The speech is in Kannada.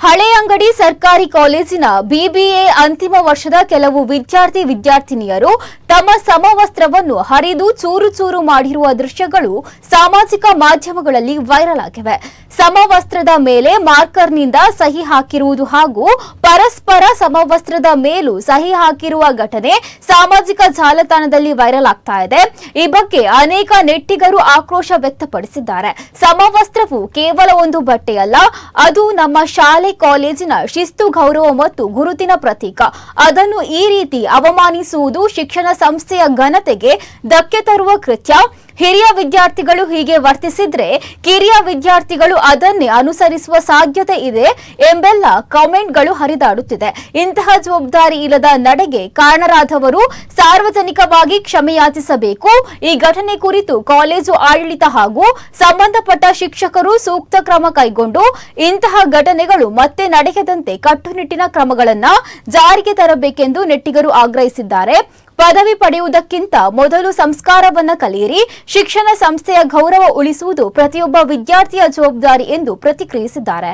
ಹಳೆ ಅಂಗಡಿ ಸರ್ಕಾರಿ ಕಾಲೇಜಿನ ಬಿಬಿಎ ಅಂತಿಮ ವರ್ಷದ ಕೆಲವು ವಿದ್ಯಾರ್ಥಿನಿಯರು ತಮ್ಮ ಸಮವಸ್ತ್ರವನ್ನು ಹರಿದು ಚೂರು ಚೂರು ಮಾಡಿರುವ ದೃಶ್ಯಗಳು ಸಾಮಾಜಿಕ ಮಾಧ್ಯಮಗಳಲ್ಲಿ ವೈರಲ್ ಆಗಿವೆ. ಸಮವಸ್ತ್ರದ ಮೇಲೆ ಮಾರ್ಕರ್ನಿಂದ ಸಹಿ ಹಾಕಿರುವುದು ಹಾಗೂ ಪರಸ್ಪರ ಸಮವಸ್ತ್ರದ ಮೇಲೂ ಸಹಿ ಹಾಕಿರುವ ಘಟನೆ ಸಾಮಾಜಿಕ ಜಾಲತಾಣದಲ್ಲಿ ವೈರಲ್ ಆಗ್ತಾ ಇದೆ. ಈ ಬಗ್ಗೆ ಅನೇಕ ನೆಟ್ಟಿಗರು ಆಕ್ರೋಶ ವ್ಯಕ್ತಪಡಿಸಿದ್ದಾರೆ. ಸಮವಸ್ತ್ರವು ಕೇವಲ ಒಂದು ಬಟ್ಟೆಯಲ್ಲ, ಅದು ನಮ್ಮ ಶಾಲೆ ಕಾಲೇಜಿನ ಶಿಸ್ತು, ಗೌರವ ಮತ್ತು ಗುರುತಿನ ಪ್ರತೀಕ. ಅದನ್ನು ಈ ರೀತಿ ಅವಮಾನಿಸುವುದು ಶಿಕ್ಷಣ ಸಂಸ್ಥೆಯ ಘನತೆಗೆ ಧಕ್ಕೆ ತರುವ ಕೃತ್ಯ. ಹಿರಿಯ ವಿದ್ಯಾರ್ಥಿಗಳು ಹೀಗೆ ವರ್ತಿಸಿದ್ರೆ ಕಿರಿಯ ವಿದ್ಯಾರ್ಥಿಗಳು ಅದನ್ನೇ ಅನುಸರಿಸುವ ಸಾಧ್ಯತೆ ಇದೆ ಎಂಬೆಲ್ಲ ಕಾಮೆಂಟ್ಗಳು ಹರಿದಾಡುತ್ತಿದೆ. ಇಂತಹ ಜವಾಬ್ದಾರಿ ಇಲ್ಲದ ನಡೆಗೆ ಕಾರಣರಾದವರು ಸಾರ್ವಜನಿಕವಾಗಿ ಕ್ಷಮೆಯಾಚಿಸಬೇಕು. ಈ ಘಟನೆ ಕುರಿತು ಕಾಲೇಜು ಆಡಳಿತ ಹಾಗೂ ಸಂಬಂಧಪಟ್ಟ ಶಿಕ್ಷಕರು ಸೂಕ್ತ ಕ್ರಮ ಕೈಗೊಂಡು ಇಂತಹ ಘಟನೆಗಳು ಮತ್ತೆ ನಡೆಯದಂತೆ ಕಟ್ಟುನಿಟ್ಟಿನ ಕ್ರಮಗಳನ್ನು ಜಾರಿಗೆ ತರಬೇಕೆಂದು ನೆಟ್ಟಿಗರು ಆಗ್ರಹಿಸಿದ್ದಾರೆ. ಪದವಿ ಪಡೆಯುವುದಕ್ಕಿಂತ ಮೊದಲು ಸಂಸ್ಕಾರವನ್ನ ಕಲಿಯಿರಿ. ಶಿಕ್ಷಣ ಸಂಸ್ಥೆಯ ಗೌರವ ಉಳಿಸುವುದು ಪ್ರತಿಯೊಬ್ಬ ವಿದ್ಯಾರ್ಥಿಯ ಜವಾಬ್ದಾರಿ ಎಂದು ಪ್ರತಿಕ್ರಿಯಿಸಿದ್ದಾರೆ.